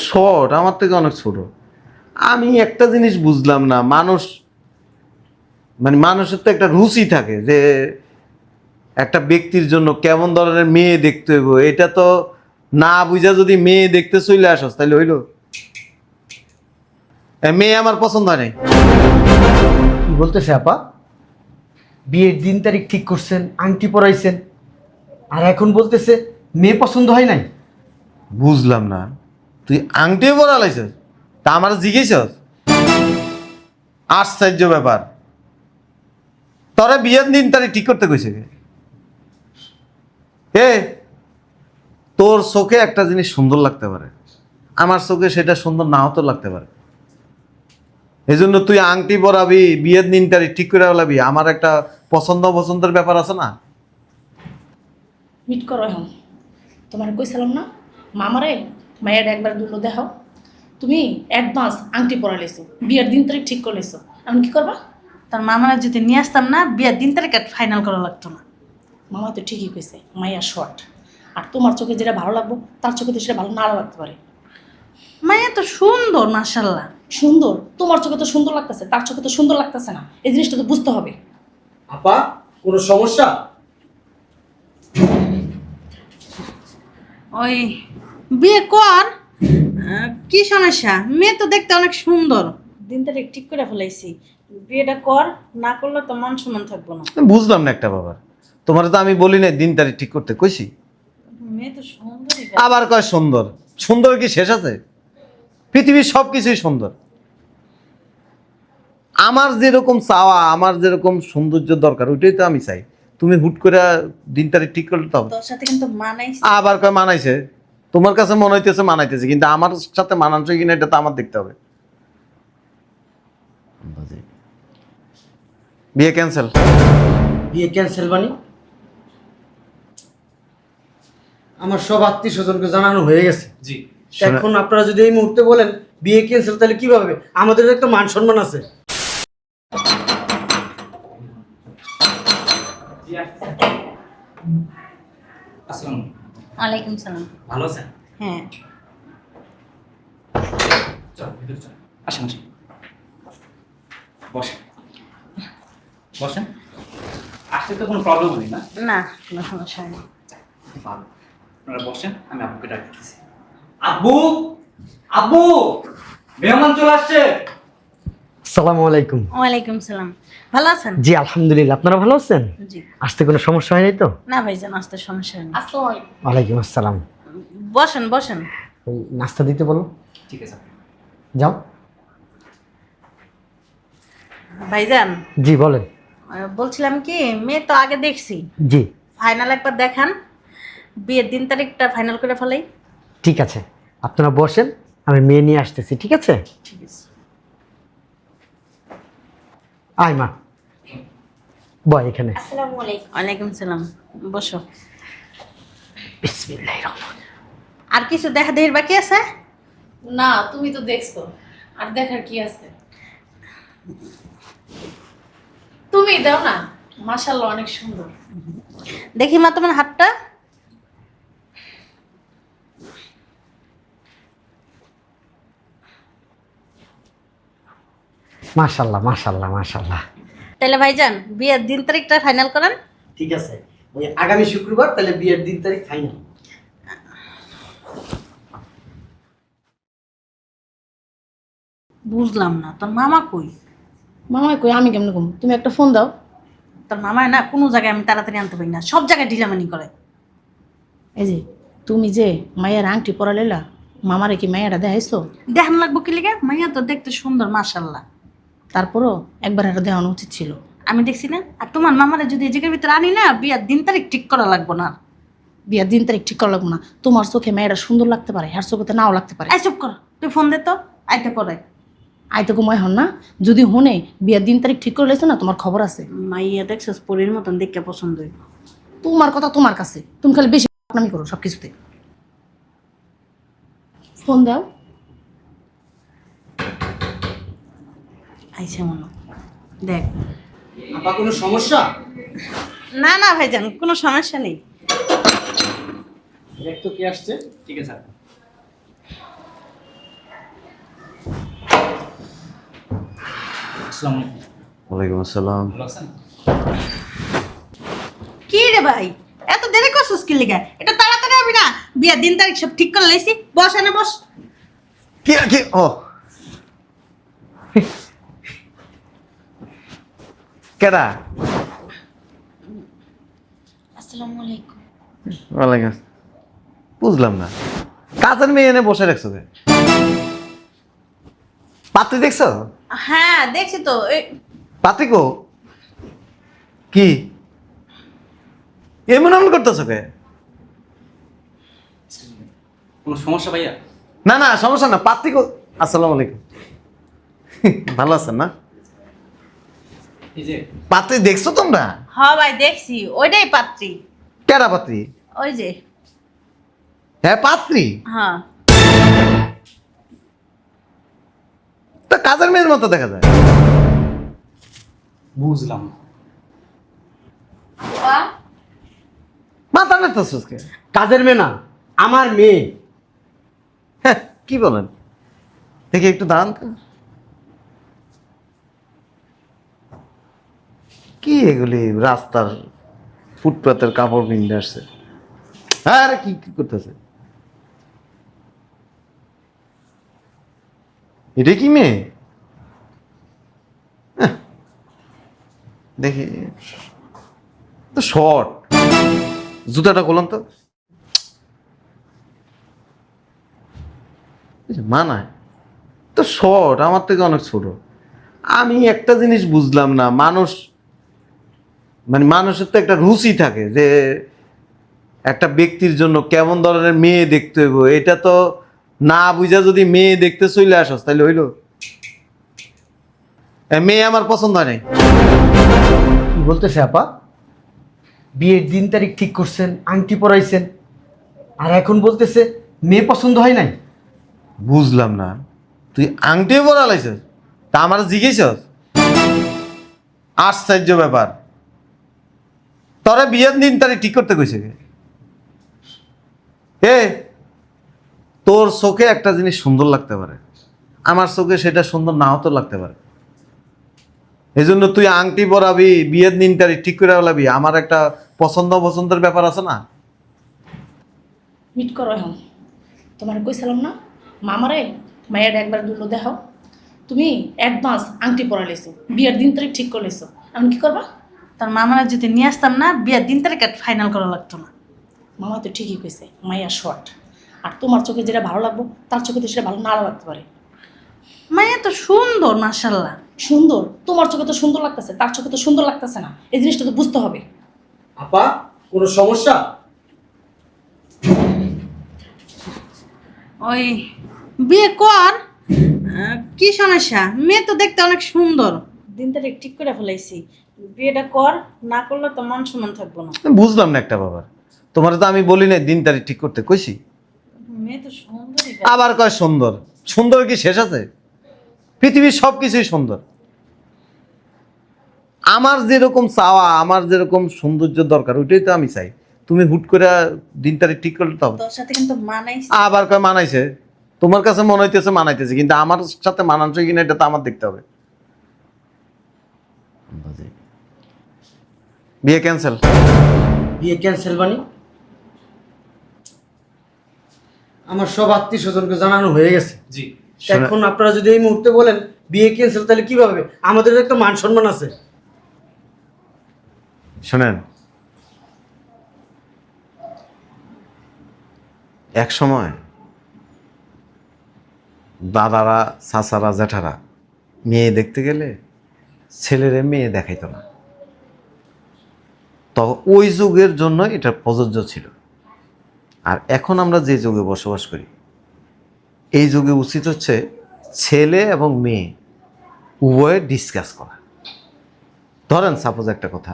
Short, আমার থেকে অনেক ছোট। আমি একটা জিনিস বুঝলাম না, মানুষের তো একটা রুচি থাকে যে একটা ব্যক্তির জন্য কেমন ধরনের মেয়ে দেখতে হইব, এটা তো না বুঝা যদি মেয়ে দেখতে চলে আসস তাহলে হইল? মেয়ে আমার পছন্দ হয় নাই। কি বলতেছে আপা? বিয়ের দিন তারিখ ঠিক করছেন, আংটি পরাইছেন, আর এখন বলতেছে মেয়ে পছন্দ হয় নাই। বুঝলাম না, তুই আংটিও পরা লাইছিস, তা আমার জিজ্ঞেসস? আশ্চর্য ব্যাপার, তোরা বিয়ের দিন তারিখ ঠিক করতে কইছে কে? এ, তোর চোখে একটা জিনিস সুন্দর লাগতে পারে, আমার চোখে সেটা সুন্দর নাও তো লাগতে পারে। এই জন্য তুই আংটি পরাবি, বিয়ের দিন তারিখ ঠিক করে বলাবি, আমার একটা পছন্দের ব্যাপার আছে না? মিট করো এখন। তোমার কইছিলাম না মামারে মায়ের একবার দুটো দেখাও। তুমি অ্যাডভান্স আংটি পরা লেছো, বিয়ের দিন তারিখ ঠিক করে লেছো, এখন কি করবা? তার মামারা যদি নিয়ে আসতাম না, বিয়ের দিন তারিখ ফাইনাল করা লাগতো না। মামা তো ঠিকই কইছে, মাইয়া শর্ট, আর তোমার চোখে যেটা ভালো লাগবো তার চোখে তো সেটা ভালো নাও লাগতে পারে। মাইয়া তো সুন্দর মাশাল্লাহ। সুন্দর তোমার চোখে তো সুন্দর লাগতেছে, তার চোখে তো সুন্দর লাগতেছে না, এই জিনিসটা তো বুঝতে হবে। আপা কোনো সমস্যা? ওই বিয়ে কর, কি সমস্যা? মেয়ে তো দেখতে অনেক সুন্দর, দিন তারিখ ঠিক করে ফেলাইছি। বিয়েটা কর, না করলে তো মান সম্মান থাকবো না। বুঝলাম না একটা বাবার, তোমার তো আমি বলি না দিন তারিখ ঠিক করতে কইছি? মেয়ে তো সুন্দরই। আবার কয় সুন্দর, সুন্দর কি শেষ আছে? পৃথিবীর সব কিছুই সুন্দর। আমার যেরকম চাওয়া, আমার যেরকম সৌন্দর্য দরকার ওইটাই তো আমি চাই। তুমি হুট করে দিন তারিখ ঠিক করলে তো হবে। তোর সাথে কিন্তু মানাইছে। আবার কয় মানাইছে, তোমার কাছে মনে হইতেছে মানাইতেছে, কিন্তু আমার সাথে মানানছে কিনা এটা তো আমার দেখতে হবে। বিয়ে ক্যান্সেল। বিয়ে ক্যান্সেল মানে? আমার সব আত্মীয় স্বজনকে জানানো হয়ে গেছে। জি। এখন আপনারা যদি এই মুহূর্তে বলেন বিয়ে ক্যান্সেল, তাহলে কিভাবে? আমাদের একটা মান সম্মান আছে। আসসালামু ওয়ালাইকুম সালাম। ভালো আছেন? হ্যাঁ। চল ভিতরে চল, আসেন আসেন, বসেন বসেন। আসতে তো কোনো প্রবলেম হয়নি না? না, কোনো সমস্যা নেই। ভালো, আপনারা বসেন, আমি আপনাকে ডাকতেছি। আব্বু, আব্বু, মেহমান চলে আসছে। আসসালামু আলাইকুম। ওয়ালাইকুম সালাম। ভালো আছেন? জি আলহামদুলিল্লাহ, আপনারা ভালো আছেন? জি। আসতে কোনো সমস্যা হয়নি তো? না ভাইজান, আসতে সমস্যা নেই। আসসালামু আলাইকুম। ওয়ালাইকুম আসসালাম। বসেন বসেন। ওই নাস্তা দিতে বলো। ঠিক আছে। যাও। ভাইজান, জি বলেন। বলছিলাম কি, মেয়ে তো আগে দেখছি, জি ফাইনাল একবার দেখান, বিয়ের দিন তারিখটা ফাইনাল করে ফেলাই। ঠিক আছে, আপনারা বসেন, আমি মেয়ে নিয়ে আসতেছি। ঠিক আছে? ঠিক আছে। আয় মা, বয় এখানে। আসসালামু আলাইকুম। ওয়ালাইকুম সালাম। বসো। বিসমিল্লাহির রহমানির আর কিছু দেখা দেখির বাকি আছে? না, তুমি তো দেখছো, আর দেখার কি আছে? তুমি দাও না, মাশাআল্লাহ অনেক সুন্দর। দেখি মা তোমার হাতটা। মাশাআল্লাহ মাশাআল্লাহ মাশাআল্লাহ। তাহলে ভাইজান, বিয়ের দিন তারিখটা ফাইনাল করেন। ঠিক আছে, ওই আগামী শুক্রবার তাহলে বিয়ের দিন তারিখ ফাইনাল। বুঝলাম না, তোর মামা কই? মামা কই, আমি কেমন কম? তুমি একটা ফোন দাও। তোর মামা না কোনো জায়গায় আমি তাড়াতাড়ি আনতে পারি না, সব জায়গায় ঢিলামানি করে। এই যে তুমি যে মায়ের আংটি পরা লেলা, মামারে কি মায়েরা দেখাইছো? দেখান লাগবো কি লিগে? মাইয়া তো দেখতে সুন্দর মাশাল্লাহ। তারপরও একবার এটা দেখানো উচিত ছিল। আমি দেখছি না। আর তোমার মামারে যদি এই জায়গার ভিতরে আনি না, বিয়ার দিন তারিখ ঠিক করা লাগবো না। বিয়ার দিন তারিখ ঠিক করা লাগবো না। তোমার চোখে মেয়েরা সুন্দর লাগতে পারে, হ্যার চোখে নাও লাগতে পারে। এই চুপ কর, তুই ফোন দে তো, আইতে করে। আইতে ঘুমায় হন না, যদি হনে বিয়ার দিন তারিখ ঠিক করে লেছো না, তোমার খবর আছে। মাইয়া দেখছিস পরীর মতন দেখতে পছন্দ হইব। তোমার কথা তোমার কাছে, তুমি খালি বেশি নামি করো সব কিছুতে। ফোন দাও। আইসে মনে দেখ। আপা কোনো সমস্যা? না না ভাইজান, কোনো সমস্যা নেই। দেখ তো কে আসছে। ঠিক আছে। আসসালামু আলাইকুম। ওয়ালাইকুম আসসালাম। ভালো আছেন? কি রে ভাই, এত দেরি করছিস কি লিগা? এটা তাড়াতাড়ি হবে না? বিয়ের দিন তারিখ সব ঠিক করে লাইছি। বস এনে বস। কি কি ও কেডা? আসসালামু আলাইকুম। ওয়ালাইকুম আসসালাম। বুঝলাম না, কাজের মেয়ে এনে বসে রাখছো কে? পাত্রী দেখছো? হ্যাঁ দেখছি তো। পাত্রী কো? কি এমন এমন করতেছো কে? কোনো সমস্যা ভাইয়া? না না সমস্যা না, পাত্রী কো? আসসালামু আলাইকুম। ভালো আছেন না? এই যে পাত্রী দেখছো তোমরা? হ্যাঁ ভাই দেখছি, ওইটাই পাত্রী। কেডা পাত্রী? ওই যে। হ্যাঁ পাত্রী হ্যাঁ তো কাজের মেয়ের মতো দেখা যায়। বুঝলাম। মাথা নাড়তেছিস কে? কাজের মেয়ে না, আমার মেয়ে। হ্যাঁ, কি বলেন? দেখি একটু দাঁড়ান তো। কি এগুলি রাস্তার ফুটপাতের কাপড় পিন্ধে আসছে? হ্যাঁ রে, কি কি করতেছে? এটা কি মেয়ে? হ্যাঁ, দেখি তো শর্ট। জুতাটা খোলান তো। মানায় তো শর্ট, আমার থেকে অনেক ছোট। আমি একটা জিনিস বুঝলাম না, মানুষের তো একটা রুচি থাকে যে একটা ব্যক্তির জন্য কেমন ধরনের মেয়ে দেখতে হইব, এটা তো না বুঝা যদি মেয়ে দেখতে চলে আসস তাহলে হইলো? মেয়ে আমার পছন্দ হয় নাই। কি বলতেছে আপা? বিয়ের দিন তারিখ ঠিক করছেন, আংটি পরাইছেন, আর এখন বলতেছে মেয়ে পছন্দ হয় নাই। বুঝলাম না, তুই আংটিও পরা লাইছিস, তা আমার জিজ্ঞেসস? আশ্চর্য ব্যাপার। তোরে বিয়ের দিন তারিখ ঠিক করতে কইছে কে? এ, তোর চোখে একটা জিনিস সুন্দর লাগতে পারে, আমার চোখে সেটা সুন্দর নাও তো লাগতে পারে। এই জন্য তুই আংটি পরাবি, বিয়ের দিন তারিখ ঠিক করে বলাবি, আমার একটা পছন্দের ব্যাপার আছে না? মিট করো এখন। তোমার কইছিলাম না মামারে মায়ের একবার দুলো দেখাও। তুমি অ্যাডভান্স আংটি পরা লেছো, বিয়ের দিন তারিখ ঠিক করে লেছো, এখন কি করবা? তার মামারা যদি নিয়ে আসতাম না, বিয়ের দিন তারিখ ফাইনাল করা লাগতো না। মামা তো ঠিকই কইছে, মাইয়া শর্ট। আর তোমার চোখে যেটা ভালো লাগবো তার চোখে তো সেটা ভালো নাও লাগতে পারে। মাইয়া তো সুন্দর মাশাল্লাহ। সুন্দর তোমার চোখে তো সুন্দর লাগতেছে, তার চোখে তো সুন্দর লাগতেছে না, এই জিনিসটা তো বুঝতে হবে। আপা, কোনো সমস্যা? ওই বিয়ে কর, কি সমস্যা? মেয়ে তো দেখতে অনেক সুন্দর। দিন তারিখ ঠিক করে ফেলাইছি, বিয়েটা কর, না করলে তো মান সম্মান থাকবো না। বুঝলাম না একটা ব্যাপার। তোমার তো আমি বলি না দিন তারিখ ঠিক করতে কইছি, মেয়ে তো সুন্দরই। আবার কয় সুন্দর। সুন্দর কি শেষ আছে? পৃথিবীর সব কিছুই সুন্দর। আমার যেরকম চাওয়া, আমার যেরকম সৌন্দর্য দরকার ওইটাই তো আমি চাই। তুমি হুট করে দিন তারিখ ঠিক করলে তো হবে। তোর সাথে কিন্তু মানাইছে। আবার কয় মানাইছে। তোমার কাছে মনে হইতেছে মানাইতেছে, কিন্তু আমার সাথে মানানছে কিনা এটা তো আমার দেখতে হবে। বিয়ে ক্যান্সেল। বিয়ে ক্যান্সেল মানে? আমার সব আত্মীয় স্বজনকে জানানো হয়ে গেছে। জি। এখন আপনারা যদি এই মুহূর্তে বলেন বিয়ে ক্যান্সেল, তাহলে কিভাবে হবে? আমাদের একটা মান সম্মান আছে। শোনেন, এক সময় দাদারা, চাচারা, জ্যাঠারা মেয়ে দেখতে গেলে ছেলেরে মেয়ে দেখাইতো না। তো ওই যুগের জন্য এটা প্রযোজ্য ছিল। আর এখন আমরা যে যুগে বসবাস করি, এই যুগে উচিত হচ্ছে ছেলে এবং মেয়ে উভয়ে ডিসকাস করা। ধরেন সাপোজ একটা কথা,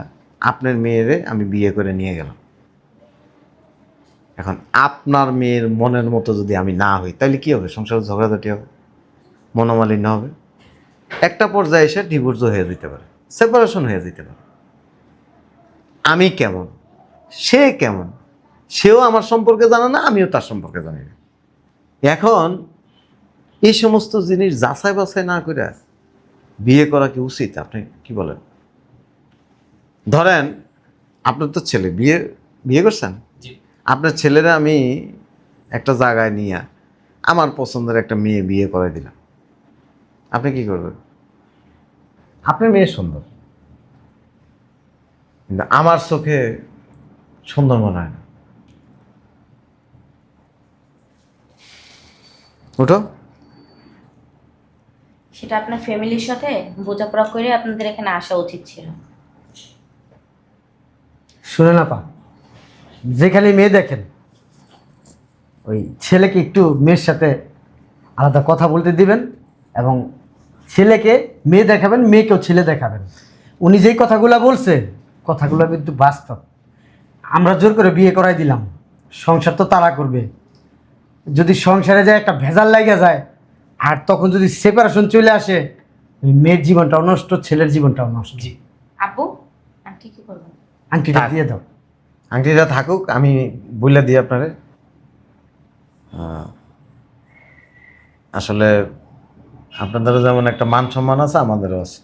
আপনার মেয়েরে আমি বিয়ে করে নিয়ে গেলাম। এখন আপনার মেয়ের মনের মতো যদি আমি না হই তাহলে কি হবে? সংসারে ঝগড়াঝাটি হবে, মনোমালিন্য হবে, একটা পর্যায়ে এসে ডিভোর্সও হয়ে যেতে পারে, সেপারেশন হয়ে যেতে পারে। আমি কেমন, সে কেমন, সেও আমার সম্পর্কে জানে না, আমিও তার সম্পর্কে জানি না। এখন এই সমস্ত জিনিস যাচাই বাছাই না করে বিয়ে করা কি উচিত? আপনি কি বলেন? ধরেন আপনার তো ছেলে, বিয়ে বিয়ে করছেন, জি। আপনার ছেলেরা আমি একটা জায়গায় নিয়ে আমার পছন্দের একটা মেয়ে বিয়ে করে দিলাম, আপনি কি করবেন? আপনার মেয়ে সুন্দর। কিন্তু আমার চোখে সুন্দর মনে হয় না। ওঠো। সেটা আপনার ফ্যামিলির সাথে বোঝাপড়া করে আপনাদের এখানে আসা উচিত ছিল। শুনে না পা, যেখানে মেয়ে দেখেন ওই ছেলেকে একটু মেয়ের সাথে আলাদা কথা বলতে দিবেন, এবং ছেলেকে মেয়ে দেখাবেন, মেয়েকেও ছেলে দেখাবেন। উনি যেই কথাগুলো বলছে, কথাগুলো কিন্তু বাস্তব। আমরা জোর করে বিয়ে করাই দিলাম, সংসার তো তারা করবে। যদি সংসারে যায় একটা ভেজাল লাগে যায়, আর তখন যদি সেপারেশন চলে আসে, মেয়ের জীবনটাও নষ্ট, ছেলের জীবনটাও নষ্ট। জি। আব্বু আন্টি কি করবেন? আংটিটা দিয়ে দাও। আংটিটা থাকুক, আমি বইলা দিই আপনারে। আসলে আপনাদেরও যেমন একটা মান সম্মান আছে, আমাদেরও আছে।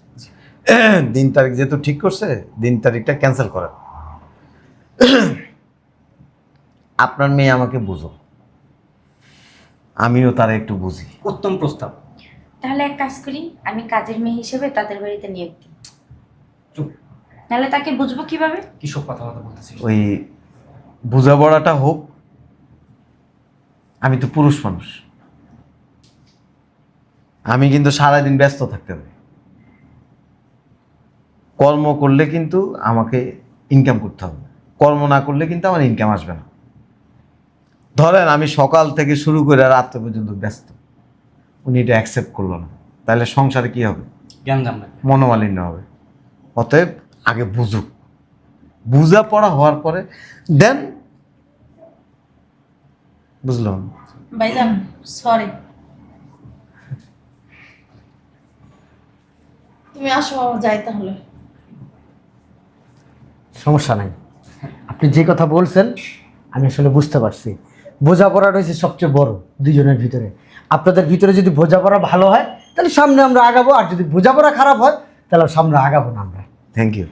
দিন তারিখ যেহেতু ঠিক করছে, দিন তারিখটা ক্যান্সেল করেন। আপনার মেয়ে আমাকে বুঝো, আমিও তারা একটু বুঝি। উত্তম প্রস্তাব। তাহলে এক কাজ করি, আমি কাজের মেয়ে হিসেবে তাদের বাড়িতে নিয়োগ দিই। চুপ। নাহলে তাকে বুঝবো কিভাবে? কি সব কথাবার্তা বলতেছিস? ওই বোঝাপড়াটা হোক। আমি তো পুরুষ মানুষ, আমি কিন্তু সারাদিন ব্যস্ত থাকতে পারি। কর্ম করলে কিন্তু আমাকে ইনকাম করতে হবে, কর্ম না করলে কিন্তু আমার ইনকাম আসবে না। ধরেন আমি সকাল থেকে শুরু করে রাত পর্যন্ত ব্যস্ত, উনি এটা অ্যাকসেপ্ট করলো না, তাহলে সংসারে কি হবে? জ্ঞান জান না। মনোমালিন্য হবে। অতএব আগে বুঝুক, বুঝা পড়া হওয়ার পরে দেন। বুঝলাম। ভাইজান সরি, তুমি আসো, যাই তাহলে। সমস্যা নাই, আপনি যে কথা বলছেন আমি আসলে বুঝতে পারছি। বোঝাপড়া রয়েছে সবচেয়ে বড় দুজনের ভিতরে। আপনাদের ভিতরে যদি বোঝাপড়া ভালো হয় তাহলে সামনে আমরা আগাবো, আর যদি বোঝাপড়া খারাপ হয় তাহলে সামনে আগাবো না আমরা। Thank you.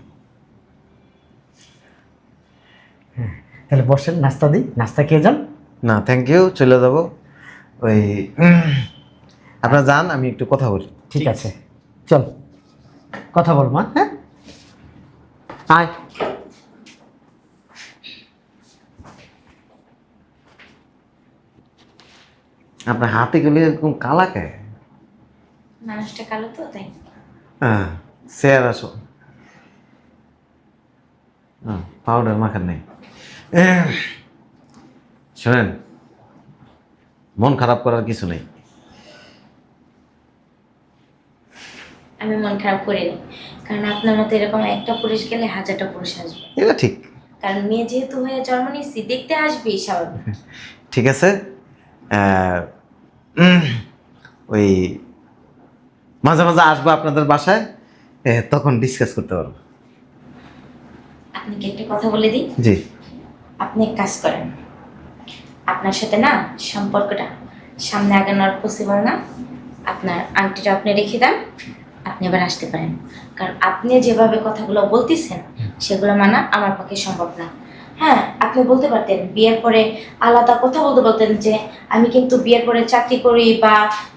তাহলে বসেন, নাস্তা দিই, নাস্তা খেয়ে যান। না থ্যাংক ইউ, চলে যাব। ওই আপনারা যান, আমি একটু কথা বলি। ঠিক আছে, চল কথা বল মা। হ্যাঁ, আয়। আপনার হাতে গেলে এরকম কালা কে? মানুষটা কালো তো তাই। হ্যাঁ, স্যার আসো। পাউডার মাখার নেই। শোনেন, মন খারাপ করার কিছু নেই। আমি মন খারাপ করিনি, কারণ আপনার মতো এরকম একটা পুরুষ গেলে হাজারটা পুরুষ আসবে। এটা ঠিক। কারণ মেয়ে যেহেতু হয়ে জন্ম নিয়েছি, দেখতে আসবেই স্বাভাবিক। ঠিক আছে। ওই মাঝে মাঝে আসবো আপনাদের বাসায়, তখন ডিসকাস করতে পারবো। আপনি কি একটা কথা বলে দিই? জি। আপনি এক কাজ করেন, আপনার সাথে না সম্পর্কটা সামনে আগানোর পসিবল না। আপনার আংটিটা আপনি রেখে দেন, আপনি আবার আসতে পারেন। কারণ আপনি যেভাবে কথাগুলো বলতেছেন সেগুলো মানা আমার পক্ষে সম্ভব না। হ্যাঁ, আপনি বলতে পারতেন বিয়ের পরে আলাদা কথা বলতে বলতেন যে আমি কিন্তু বিয়ের পরে চাকরি করি বা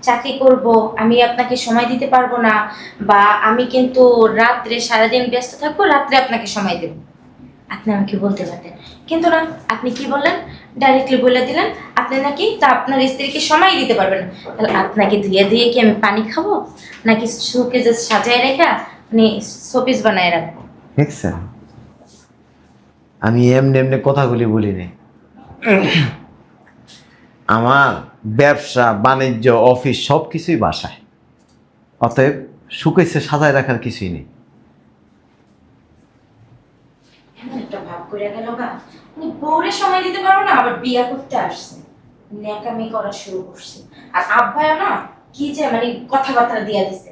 চাকরি করব, আমি আপনাকে সময় দিতে পারবো না, বা আমি কিন্তু রাত্রে সারাদিন ব্যস্ত থাকবো, রাত্রে আপনাকে সময় দেবো। আপনি আমাকে বলতে পারতেন, কিন্তু না, আপনি কি বললেন? ডাইরেক্টলি বলে দিলেন আপনি নাকি তা আপনার স্ত্রীকে সময় দিতে পারবেন না। তাহলে আপনাকে ধুয়ে ধুয়ে কি আমি পানি খাবো, নাকি শোকেজে সাজায় রেখা মানে শোপিস বানায় রাখবো? দেখছেন, আমি এমনি এমনি কথাগুলি বলিনি। আমার ব্যবসা বাণিজ্য অফিস সব কিছুই বাসায়, অতএব শুকেছে সাজায় রাখার কিছুই নেই। এমন একটা ভাব করে গেল গা, উনি বউরে সময় দিতে পারবো না, আবার বিয়া করতে আসছে, ন্যাকামি করা শুরু করছে। আর আব্বায়ও না কি যে মানে কথাবার্তা দিয়া দিছে,